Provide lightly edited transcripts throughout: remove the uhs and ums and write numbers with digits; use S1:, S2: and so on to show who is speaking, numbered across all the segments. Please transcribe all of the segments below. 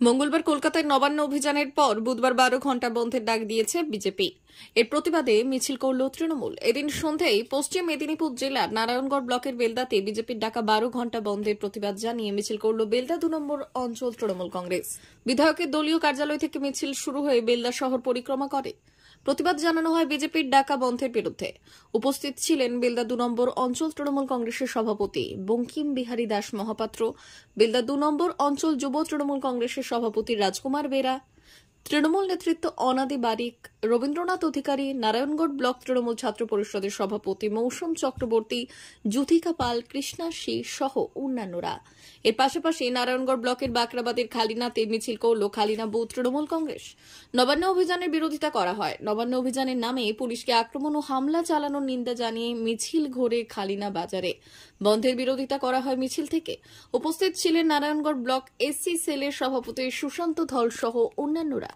S1: মঙ্গলবার কলকাতায় নবান্ন অভিযানের পর বুধবার 12 ঘণ্টা বন্ধের ডাক দিয়েছে বিজেপি। এর প্রতিবাদে মিছিল করল তৃণমূল। এদিন সন্ধ্যায় পশ্চিম মেদিনীপুর জেলার নারায়ণগড় ব্লকের বেলদাতে বিজেপির ডাকা 12 ঘণ্টা বন্ধের প্রতিবাদ জানিয়ে মিছিল করল বেলদা 2 নম্বর অঞ্চল তৃণমূল কংগ্রেস। বিধায়কের দলীয় কার্যালয় থেকে মিছিল শুরু হয়ে বেলদা শহর পরিক্রমা করে। প্রতিবাদ জানানো হয় বিজেপির ডাকা বন্ধের বিরুদ্ধে। উপস্থিত ছিলেন বেলদা 2 নম্বর অঞ্চল তৃণমূল কংগ্রেসের সভাপতি বঙ্কিম বিহারী দাস মহাপাত্র, বেলদা 2 নম্বর অঞ্চল যুব তৃণমূল কংগ্রেসের সভাপতি রাজকুমার বেরা, তৃণমূল নেতৃত্ব অনাদি বারিক, রবীন্দ্রনাথ অধিকারী, নারায়ণগড় ব্লক তৃণমূল ছাত্র পরিষদের সভাপতি মৌসুম চক্রবর্তী, যুথিকা পাল, কৃষ্ণা সি সহ অন্যান্যরা। এর পাশাপাশি নারায়ণগড় ব্লকের বাকরাবাদের খালিনাতে মিছিল করল খালিনা বুথ তৃণমূল কংগ্রেস। নবান্ন অভিযানের বিরোধিতা করা হয়। নবান্ন অভিযানের নামে পুলিশকে আক্রমণ ও হামলা চালানোর নিন্দা জানিয়ে মিছিল ঘোরে খালিনা বাজারে। বন্ধের বিরোধিতা করা হয় মিছিল থেকে। উপস্থিত ছিলেন নারায়ণগড় ব্লক এসসি সেলের সভাপতি সুশান্ত ধল সহ অন্যান্যরা।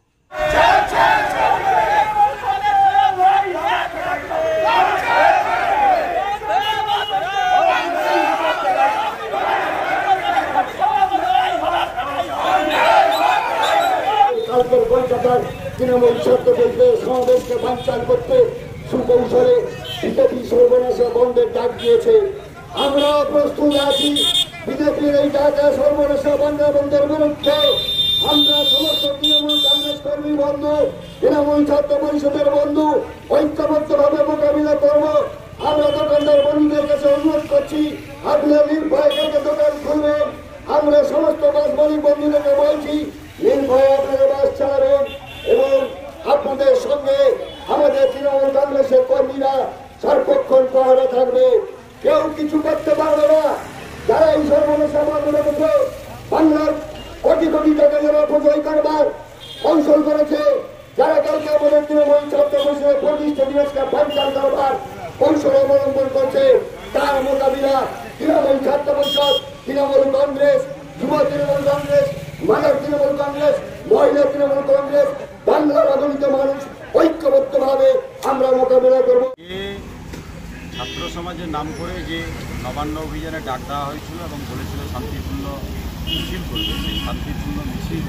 S2: কলকাতার তৃণমূল ছাত্র পরিষদের সমাবেশকে বানচাল করতে সুকৌশলে বিজেপি সর্বনাশা বন্ধের ডাক দিয়েছে। আমরা প্রস্তুত আছি বিজেপির এই ডাকা সর্বনাশা বন্ধের বিরুদ্ধে। আমরা সমস্ত তৃণমূল কংগ্রেস কর্মী বন্ধু, তৃণমূল ছাত্র পরিষদের বন্ধু ঐক্যবদ্ধভাবে মোকাবিলা করব। আমরা দোকানদার বন্ধুদের কাছে অনুরোধ করছি, আপনারা নির্ভয় থেকে দোকান খুলবেন। আমরা সমস্ত বাস মালিক বন্ধুদেরকে বলছি, নির্ভয়ে আপনারা বাস চালাবেন এবং আপনাদের সঙ্গে আমাদের তৃণমূল কংগ্রেসের কর্মীরা সর্বক্ষণ পাহারা থাকবে। কেউ কিছু করতে পারবে না। যারা এই সর্বনাশা বন্ধ রেখেছে, বাংলার কোটি কোটি টাকা যারা অপচয় করবার কৌশল করেছে, যারা কালকে আমাদের তৃণমূল ছাত্র পরিষদের প্রতিষ্ঠা দিবসকে বানচাল করবার কৌশল অবলম্বন করছে, তার মোকাবিলা তৃণমূল ছাত্র পরিষদ, তৃণমূল কংগ্রেস, যুব তৃণমূল কংগ্রেস, মানব তৃণমূল কংগ্রেস, মহিলা তৃণমূল কংগ্রেস, বাংলার অগণিত মানুষ ঐক্যবদ্ধভাবে আমরা মোকাবিলা করব।
S3: ছাত্র সমাজের নাম করে যে নবান্ন অভিযানে ডাক দেওয়া হয়েছিল এবং বলেছিল শান্তিপূর্ণ মিছিল করবে, সেই শান্তিপূর্ণ মিছিল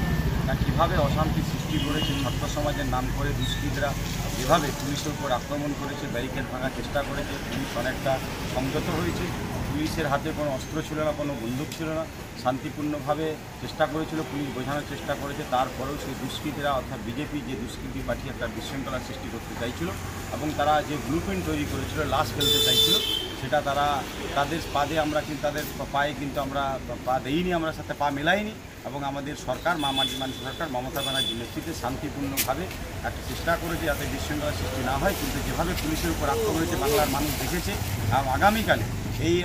S3: কীভাবে অশান্তি সৃষ্টি করেছে, ছাত্র সমাজের নাম করে দুষ্কৃতীরা যেভাবে পুলিশের উপর আক্রমণ করেছে, ব্যারিকেড ভাঙার চেষ্টা করেছে, পুলিশ অনেকটা সংযত হয়েছে। পুলিশের হাতে কোনো অস্ত্র ছিল না, কোনো বন্দুক ছিল না, শান্তিপূর্ণভাবে চেষ্টা করেছিল, পুলিশ বোঝানোর চেষ্টা করেছে। তারপরেও সেই দুষ্কৃতীরা অর্থাৎ বিজেপি যে দুষ্কৃতি পাঠিয়ে একটা বিশৃঙ্খলা সৃষ্টি করতে চাইছিল এবং তারা যে ব্লুপ্রিন্ট তৈরি করেছিল, লাশ ফেলতে চাইছিল, সেটা তাদের পাদে আমরা কিন্তু তাদের পায়ে কিন্তু আমরা পা দেইনি, আমরা সাথে পা মেলাইনি এবং আমাদের সরকার মাননীয় সরকার মমতা ব্যানার্জির নেতৃত্বে শান্তিপূর্ণভাবে একটা চেষ্টা করেছে যাতে বিশৃঙ্খলা সৃষ্টি না হয়। কিন্তু যেভাবে পুলিশের উপর আক্রমণ হয়েছে বাংলার মানুষ দেখেছে। আগামীকালে এই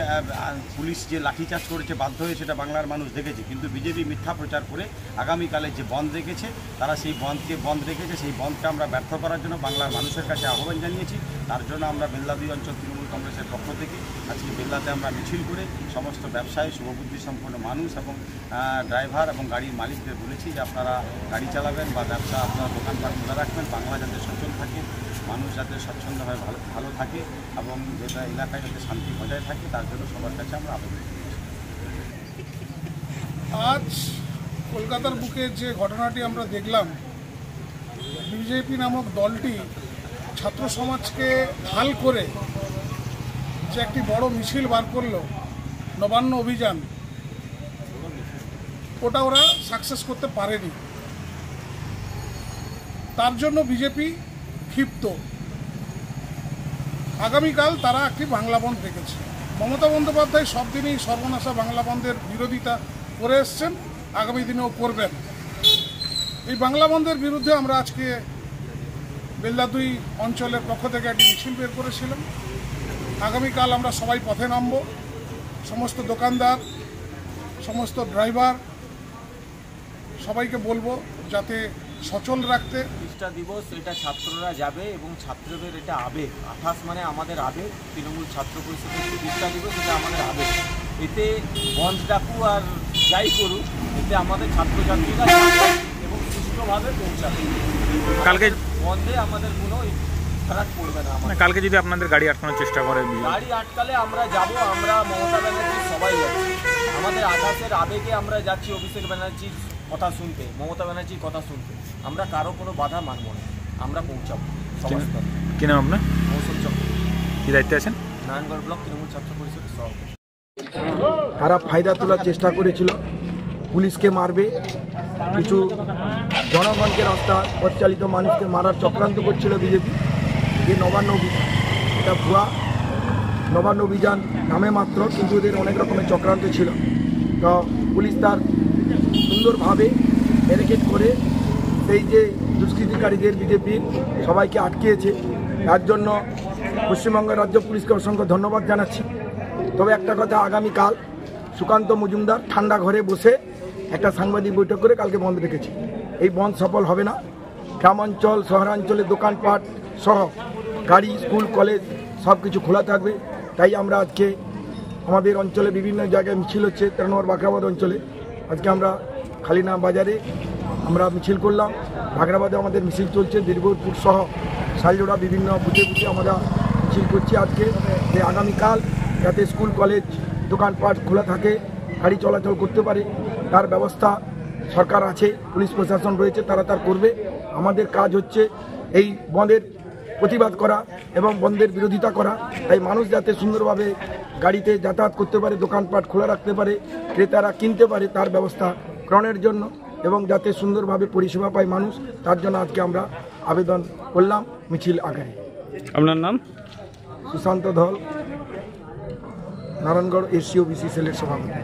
S3: পুলিশ যে লাঠিচার্জ করেছে বাধ্য হয়ে সেটা বাংলার মানুষ দেখেছে। কিন্তু বিজেপি মিথ্যা প্রচার করে আগামীকালে যে বন্ধ রেখেছে, তারা সেই বন্ধকে বন্ধ রেখেছে। সেই বন্ধকে আমরা ব্যর্থ করার জন্য বাংলার মানুষের কাছে আহ্বান জানিয়েছি। তার জন্য আমরা বেলদা 2 অঞ্চল তৃণমূল কংগ্রেসের পক্ষ থেকে আজকে বেলদাতে আমরা মিছিল করে সমস্ত ব্যবসায়ী, শুভবুদ্ধি সম্পন্ন মানুষ এবং ড্রাইভার এবং গাড়ির মালিকদের বলেছি যে আপনারা গাড়ি চালাবেন বা ব্যবসা আপনারা দোকানপাট খোলা রাখবেন, বাংলা যাতে সচল থাকে, মানুষ যাতে স্বচ্ছন্দভাবে ভালো থাকে এবং যেটা এলাকায় যাতে শান্তি বজায় থাকে, তার জন্য সবার কাছে আমরা আবেদন করছি।
S4: আজ কলকাতার বুকে যে ঘটনাটি আমরা দেখলাম, বিজেপি নামক দলটি ছাত্র সমাজকে ঢাল করে যে একটি বড় মিছিল বার করলো, নবান্ন অভিযান, ওটা ওরা সাকসেস করতে পারেনি। তার জন্য বিজেপি ক্ষিপ্ত। আগামীকাল তারা একটি বাংলা বন্ধ রেখেছে। মমতা বন্দ্যোপাধ্যায় সব দিনই সর্বনাশা বাংলা বন্ধের বিরোধিতা করে এসছেন, আগামী দিনেও করবেন। এই বাংলা বন্ধের বিরুদ্ধে আমরা আজকে বেলদা 2 অঞ্চলের পক্ষ থেকে একটি মিছিল বের করেছিলাম। আগামীকাল আমরা সবাই পথে নামব। সমস্ত দোকানদার, সমস্ত ড্রাইভার সবাইকে বলবো যাতে সচল রাখতে।
S5: প্রতিষ্ঠা দিবস এটা ছাত্ররা যাবে এবং ছাত্রদের এটা আবেগ। 28 মানে আমাদের আবেগ, তৃণমূল ছাত্র পরিষদের প্রতিষ্ঠা দিবস, এটা আমাদের আবেগ। এতে বন্ধ ডাকু আর যাই করুক, এতে আমাদের ছাত্রছাত্রীরা এবং সুষ্ঠুভাবে পৌঁছাবে। কালকে বন্ধে আমাদের কোনো খারাপ পড়বে না।
S6: কালকে যদি আপনাদের গাড়ি আটকানোর চেষ্টা করে,
S5: গাড়ি আটকালে আমরা যাব, আমরা মমতা ব্যানার্জি সবাই যাচ্ছি। আমাদের 28-এর আবেগে আমরা যাচ্ছি, অভিষেক ব্যানার্জির কথা শুনতে, মমতা ব্যানার্জির কথা শুনতে। আমরা কারো কোনো বাধা মানব না, আমরা পৌঁছাবো সমাজ স্তরে।
S6: কি নাম আপনার?
S5: মৌসুম চক্র,
S6: কি দায়িত্বে আছেন?
S5: নারায়ণগড় ব্লক তৃণমূল ছাত্র পরিষদের সভাপতি।
S7: তারা ফায়দা তোলার চেষ্টা করেছিল, পুলিশকে মারবে, কিছু জনগণকে রাস্তা পরিচালিত মানুষকে মারার চক্রান্ত করছিল বিজেপি। যে নবান্ন অভিযান, এটা ভুয়া। নবান্ন অভিযান নামে মাত্র, কিন্তু ওদের অনেক রকমের চক্রান্ত ছিল। তো পুলিশ তার সুন্দরভাবে ব্যারিকেড করে সেই যে দুষ্কৃতিকারীদের বিজেপির সবাইকে আটকিয়েছে, তার জন্য পশ্চিমবঙ্গের রাজ্য পুলিশকে অসংখ্য ধন্যবাদ জানাচ্ছি। তবে একটা কথা, আগামীকাল সুকান্ত মজুমদার ঠান্ডা ঘরে বসে একটা সাংবাদিক বৈঠক করে কালকে বন্ধ রেখেছে। এই বন্ধ সফল হবে না। গ্রামাঞ্চল, শহরাঞ্চলে দোকানপাট সহ গাড়ি, স্কুল, কলেজ সব কিছু খোলা থাকবে। তাই আমরা আজকে আমাদের অঞ্চলে বিভিন্ন জায়গায় মিছিল হচ্ছে। 13 নম্বর বাখরাবাদ অঞ্চলে আজকে আমরা খালিনা বাজারে আমরা মিছিল করলাম। বাখরাবাদে আমাদের মিছিল চলছে, বীরভূরপুর সহ শালজোড়া বিভিন্ন বুথে বুথে আমরা মিছিল করছি আজকে, যে আগামীকাল যাতে স্কুল, কলেজ, দোকানপাট খোলা থাকে, গাড়ি চলাচল করতে পারে, তার ব্যবস্থা সরকার আছে, পুলিশ প্রশাসন রয়েছে, তারা তার করবে। আমাদের কাজ হচ্ছে এই বন্ধের প্রতিবাদ করা এবং বন্ধের বিরোধিতা করা। তাই মানুষ যাতে সুন্দরভাবে গাড়িতে যাতায়াত করতে পারে, দোকানপাট খোলা রাখতে পারে, ক্রেতারা কিনতে পারে, তার ব্যবস্থা গ্রহণের জন্য এবং যাতে সুন্দরভাবে পরিষেবা পায় মানুষ, তার জন্য আজকে আমরা আবেদন করলাম মিছিল আকারে।
S6: আপনার নাম?
S7: সুশান্ত ধল, নারায়ণগড় এসসি ওবিসি সেলের সভাপতি।